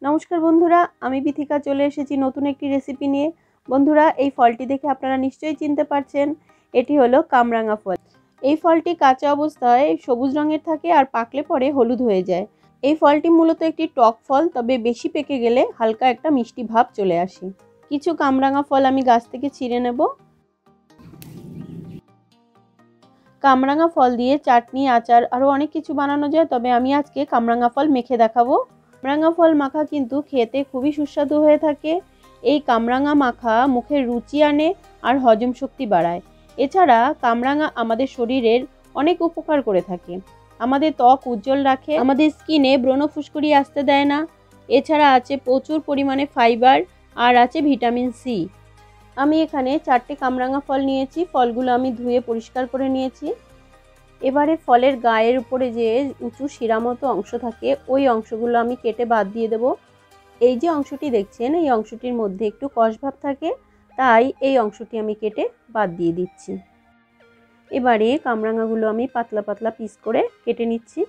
নমস্কার বন্ধুরা, আমি বিথিকা চলে এসেছি নতুন একটি রেসিপি নিয়ে। বন্ধুরা, এই ফলটি দেখে আপনারা নিশ্চয়ই চিনতে পারছেন, এটি হলো কামরাঙা ফল। এই ফলটি কাঁচা অবস্থায় সবুজ রঙের থাকে আর পাকলে পরে হলুদ হয়ে যায়। এই ফলটি মূলত একটি টক ফল, তবে বেশি পেকে গেলে হালকা একটা মিষ্টি ভাব চলে আসে। কিছু কামরাঙা ফল আমি গাছ থেকে ছিঁড়ে নেব। কামরাঙা ফল দিয়ে চাটনি, আচার আরও অনেক কিছু বানানো যায়, তবে আমি আজকে কামরাঙা ফল মেখে দেখাবো। কামরাঙা ফল মাখা কিন্তু খেতে খুবই সুস্বাদু হয়ে থাকে। এই কামরাঙা মাখা মুখের রুচি আনে আর হজম শক্তি বাড়ায়। এছাড়া কামরাঙা আমাদের শরীরের অনেক উপকার করে থাকে। আমাদের ত্বক উজ্জ্বল রাখে, আমাদের স্কিনে ব্রণ ফুসকুড়ি আসতে দেয় না। এছাড়া আছে প্রচুর পরিমাণে ফাইবার আর আছে ভিটামিন সি। আমি এখানে 4টে কামরাঙা ফল নিয়েছি। ফলগুলো আমি ধুয়ে পরিষ্কার করে নিয়েছি। এবারে ফলের গায়ের উপরে যে উঁচু শিরা মতো অংশ থাকে, ওই অংশগুলো আমি কেটে বাদ দিয়ে দেব। এই যে অংশটি দেখছেন, এই অংশটির মধ্যে একটু কষ ভাব থাকে, তাই এই অংশটি আমি কেটে বাদ দিয়ে দিচ্ছি। এবারে কামরাঙাগুলো আমি পাতলা পাতলা পিস করে কেটে নিচ্ছি।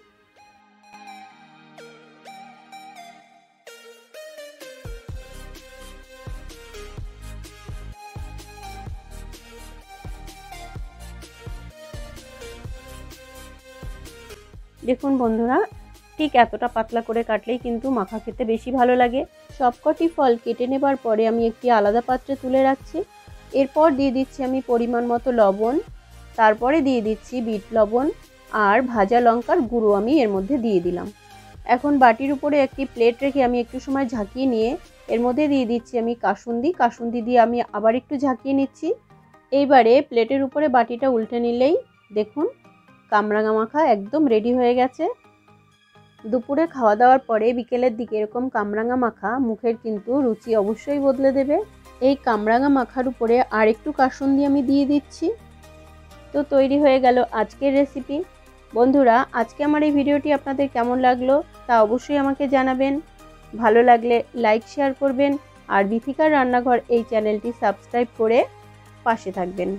দেখুন বন্ধুরা, ঠিক এতটা পাতলা করে কাটলেই কিন্তু মাখা খেতে বেশি ভালো লাগে। সবকটি ফল কেটে নেবার পরে আমি একটি আলাদা পাত্রে তুলে রাখছি। এরপর দিয়ে দিচ্ছি আমি পরিমাণ মতো লবণ, তারপরে দিয়ে দিচ্ছি বিট লবণ আর ভাজা লঙ্কার গুঁড়ো আমি এর মধ্যে দিয়ে দিলাম। এখন বাটির উপরে একটি প্লেট রেখে আমি একটু সময় ঝাঁকিয়ে নিয়ে এর মধ্যে দিয়ে দিচ্ছি আমি কাসুন্দি দিয়ে আমি আবার একটু ঝাঁকিয়ে নিচ্ছি। এইবারে প্লেটের উপরে বাটিটা উল্টে নিলেই দেখুন কামরাঙা মাখা একদম রেডি হয়ে গেছে। দুপুরে খাওয়া দাওয়ার পরে বিকেলের দিকে এরকম কামরাঙা মাখা মুখের কিন্তু রুচি অবশ্যই বদলে দেবে। এই কামরাঙা মাখার উপরে আর একটু কাসুন্দি আমি দিয়ে দিচ্ছি। তো তৈরি হয়ে গেল আজকের রেসিপি। বন্ধুরা, আজকে আমার এই ভিডিওটি আপনাদের কেমন লাগলো তা অবশ্যই আমাকে জানাবেন। ভালো লাগলে লাইক শেয়ার করবেন আর বিথিকার রান্নাঘর এই চ্যানেলটি সাবস্ক্রাইব করে পাশে থাকবেন।